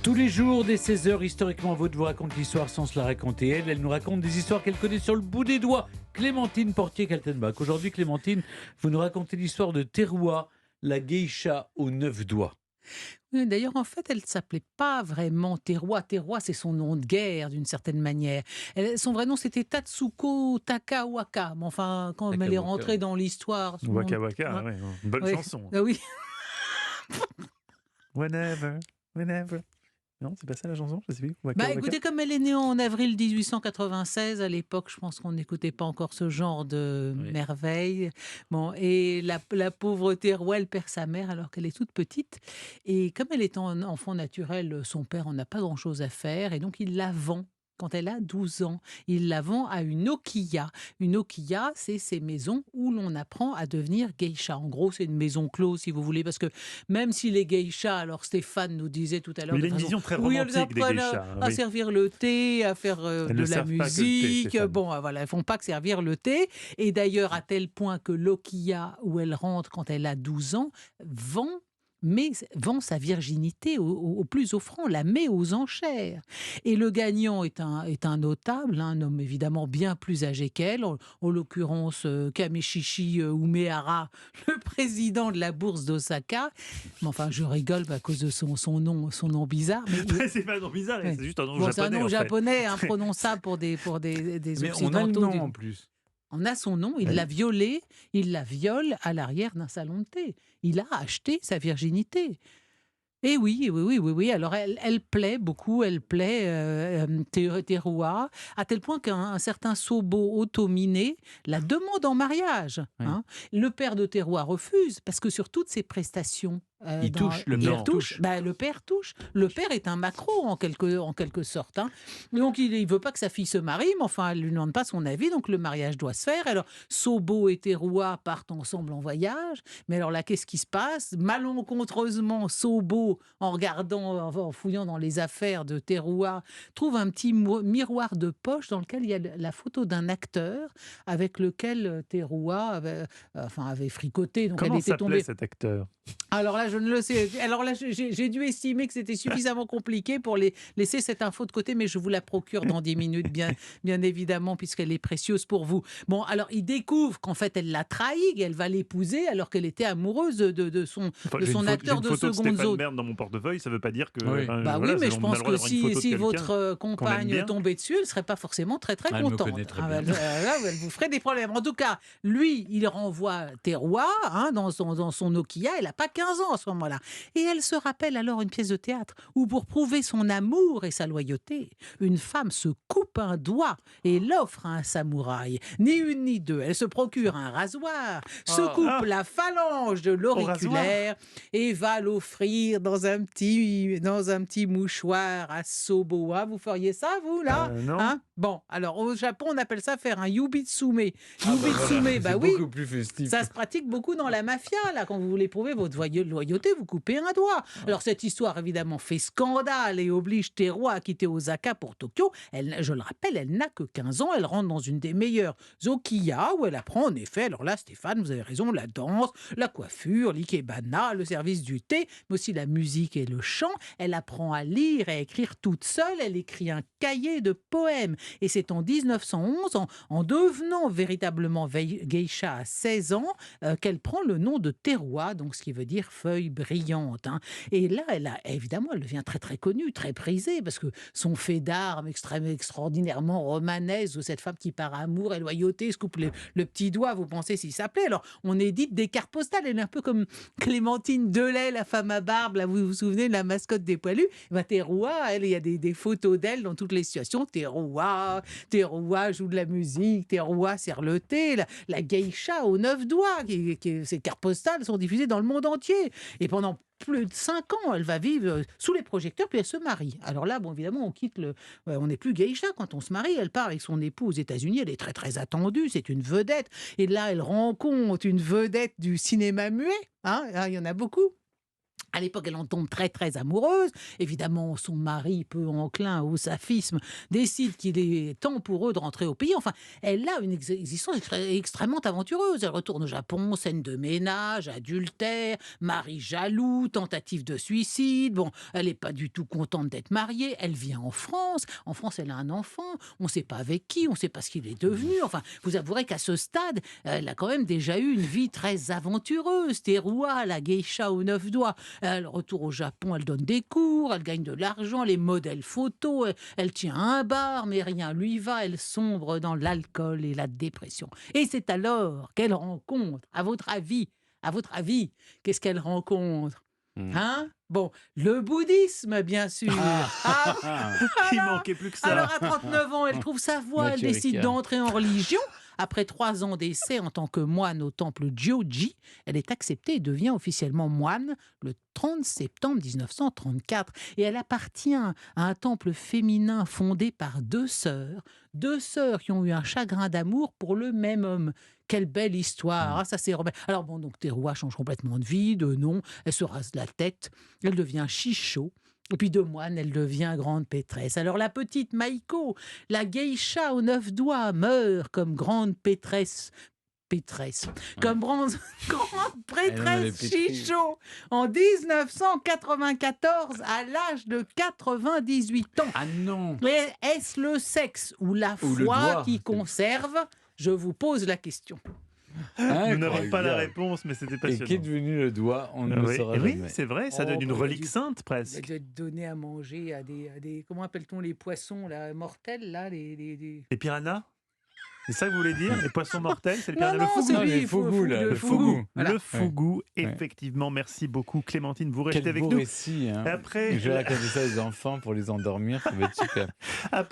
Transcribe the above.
Tous les jours, dès 16h, historiquement, votre vous raconte l'histoire sans se la raconter. Elle nous raconte des histoires qu'elle connaît sur le bout des doigts. Clémentine Portier-Kaltenbach. Aujourd'hui, Clémentine, vous nous racontez l'histoire de Terroua, la geisha aux 9 doigts. Oui, d'ailleurs, en fait, elle ne s'appelait pas vraiment Terroua. Terroua, c'est son nom de guerre, d'une certaine manière. Son vrai nom, c'était Tatsuko Takawaka. Mais enfin, quand elle est Takawaka. rentrée dans l'histoire... son nom Waka de- Waka, Ouais. ouais, une bonne Oui. chanson. Ah oui. Whenever, whenever. Non, c'est pas ça la chanson, je sais plus. Waka Bah Waka. écoutez, comme elle est née en avril 1896, à l'époque, je pense qu'on n'écoutait pas encore ce genre de Oui. merveille. Bon, et la pauvre Terroua, elle perd sa mère alors qu'elle est toute petite. Et comme elle est en enfant naturel, son père en a pas grand-chose à faire, et donc il la vend. Quand elle a 12 ans, il la vend à une okiya. Une okiya, c'est ces maisons où l'on apprend à devenir geisha. En gros, c'est une maison close, si vous voulez, parce que même si les geishas, alors Stéphane nous disait tout à l'heure... Oui, il de a une façon- vision très oui, elles romantique des apprennent geishas. à Oui. servir le thé, à faire Elles de ne la servent pas que le thé, musique. Stéphane. Bon, voilà, elles font pas que servir le thé. Et d'ailleurs, à tel point que l'okiya, où elle rentre quand elle a 12 ans, vend sa virginité au plus offrant, la met aux enchères. Et le gagnant est un notable, un homme évidemment bien plus âgé qu'elle, en l'occurrence Kameshishi Umehara, le président de la bourse d'Osaka. Mais enfin, je rigole à cause de son nom bizarre. Mais C'est pas un nom bizarre, Ouais. c'est juste un nom bon, c'est un japonais. nom en fait. japonais imprononçable pour des Mais on a le Occidentaux. nom en plus. On a son nom, il Oui. l'a violée, il la viole à l'arrière d'un salon de thé. Il a acheté sa virginité. Et oui. Alors, elle plaît beaucoup, elle plaît Terroua, à tel point qu'un certain Sobo Otomine la demande en mariage. Oui. Hein. Le père de Terroua refuse, parce que sur toutes ses prestations... Il touche, le il père touche. Le père touche. Le père est un macro, en quelque sorte. Hein. Donc, il ne veut pas que sa fille se marie, mais enfin, elle ne lui demande pas son avis, donc le mariage doit se faire. Alors, Sobo et Terroua partent ensemble en voyage. Mais alors là, qu'est-ce qui se passe? Malencontreusement, Sobo, en fouillant dans les affaires de Terroua, trouve un petit miroir de poche dans lequel il y a la photo d'un acteur avec lequel Terroua avait fricoté. Donc Comment elle était s'appelait tombée. cet acteur? Alors là, je ne le sais. Alors là, j'ai dû estimer que c'était suffisamment compliqué pour laisser cette info de côté, mais je vous la procure dans 10 minutes, bien évidemment, puisqu'elle est précieuse pour vous. Bon, alors il découvre qu'en fait, elle l'a trahi, qu'elle va l'épouser alors qu'elle était amoureuse de son acteur de J'ai une photo de seconde Stéphane zone. Bern dans mon portefeuille, ça veut pas dire que. Oui. enfin, Bah voilà, oui, mais je on a pense le droit que d'avoir une photo de si quelqu'un votre qu'on aime compagne bien. tombait dessus, elle ne serait pas forcément très Elle me contente. connaît très Ah, bien. elle vous ferait des problèmes. En tout cas, lui, il renvoie Terroua dans son Nokia. Elle n'a pas 15 ans à ce moment-là. Et elle se rappelle alors une pièce de théâtre où, pour prouver son amour et sa loyauté, une femme se coupe un doigt et l'offre à un samouraï. Ni une ni deux. Elle se procure un rasoir, se coupe la phalange de l'auriculaire et va l'offrir dans un petit mouchoir à Soboa. Vous feriez ça, vous, là? Non. Hein? Bon, alors au Japon, on appelle ça faire un yubitsume. Voilà, Yubitsume, c'est oui. beaucoup plus festif. Ça se pratique beaucoup dans la mafia, là, quand vous voulez prouver votre loyauté, vous coupez un doigt. Alors cette histoire, évidemment, fait scandale et oblige Terroua à quitter Osaka pour Tokyo. Je le rappelle, elle n'a que 15 ans, elle rentre dans une des meilleures okiya, où elle apprend en effet, alors là, Stéphane, vous avez raison, la danse, la coiffure, l'ikebana, le service du thé, mais aussi la musique et le chant. Elle apprend à lire et à écrire toute seule, elle écrit un cahier de poèmes. Et c'est en 1911, en devenant véritablement geisha à 16 ans, qu'elle prend le nom de Terroua, donc ce qui veut dire feuille brillante. Hein. Et là, évidemment, elle devient très très connue, très prisée, parce que son fait d'armes extraordinairement romanesque, de cette femme qui par amour et loyauté se coupe le petit doigt, vous pensez s'il s'appelait. Alors, on édite des cartes postales, elle est un peu comme Clémentine Delay, la femme à barbe, là, vous vous souvenez de la mascotte des poilus? Terroua, elle, il y a des photos d'elle dans toutes les situations. Terroua joue de la musique, Terroua sert le thé, la geisha aux 9 doigts, ces cartes postales sont diffusées dans le monde entier. Et pendant plus de 5 ans, elle va vivre sous les projecteurs, puis elle se marie. Alors là, bon, évidemment, on n'est plus geisha quand on se marie. Elle part avec son époux aux États-Unis, elle est très très attendue, c'est une vedette. Et là, elle rencontre une vedette du cinéma muet. Hein, il y en a beaucoup. À l'époque, elle en tombe très très amoureuse. Évidemment, son mari, peu enclin au saphisme, décide qu'il est temps pour eux de rentrer au pays. Enfin, elle a une existence extrêmement aventureuse. Elle retourne au Japon, scène de ménage, adultère, mari jaloux, tentative de suicide. Bon, elle n'est pas du tout contente d'être mariée. Elle vient en France. En France, elle a un enfant. On ne sait pas avec qui, on ne sait pas ce qu'il est devenu. Enfin, vous avouerez qu'à ce stade, elle a quand même déjà eu une vie très aventureuse. Teruya, la geisha aux 9 doigts. Elle retourne au Japon, elle donne des cours, elle gagne de l'argent, les modèles photos, elle tient un bar, mais rien lui va, elle sombre dans l'alcool et la dépression. Et c'est alors qu'elle rencontre, à votre avis, qu'est-ce qu'elle rencontre? Hein? Bon, le bouddhisme, bien sûr. Il manquait plus que ça. Alors, à 39 ans, elle trouve sa voie, elle Mathieu décide Ricard. d'entrer en religion. Après 3 ans d'essai en tant que moine au temple Jyoji, elle est acceptée et devient officiellement moine le 30 septembre 1934. Et elle appartient à un temple féminin fondé par deux sœurs qui ont eu un chagrin d'amour pour le même homme. Quelle belle histoire, ah, ça c'est Robert. Alors bon, donc Teruya change complètement de vie, de nom, elle se rase la tête, elle devient Shisho. Et puis de moine, elle devient grande pétresse. Alors la petite Maiko, la geisha aux 9 doigts, meurt comme grande comme grande Elle en avait prêtresse pétri. Shisho en 1994 à l'âge de 98 ans. Ah non. Mais est-ce le sexe ou la Ou le foi doigt. qui conserve? Je vous pose la question. Nous n'avons pas la Incroyable. réponse, mais c'était Et passionnant. qu'est devenu le doigt? On ne le Oui, saura et oui, jamais. c'est vrai, ça Oh, donne une bah, relique il a sainte Il presque. doit être donné à manger à des comment appelle-t-on les poissons là, mortels là, les... Les piranhas? C'est ça que vous voulez dire? Les poissons mortels, c'est le Non, piranha, le non, fougou. c'est Non, lui, les il faut- fougous, là, le le fougou. fougou. Voilà. Le fougou, Ouais. effectivement. Merci beaucoup, Clémentine. Vous restez Quel avec beau nous. récit. Hein. Après, Je vais raconter ça aux enfants pour les endormir, ça va être super. après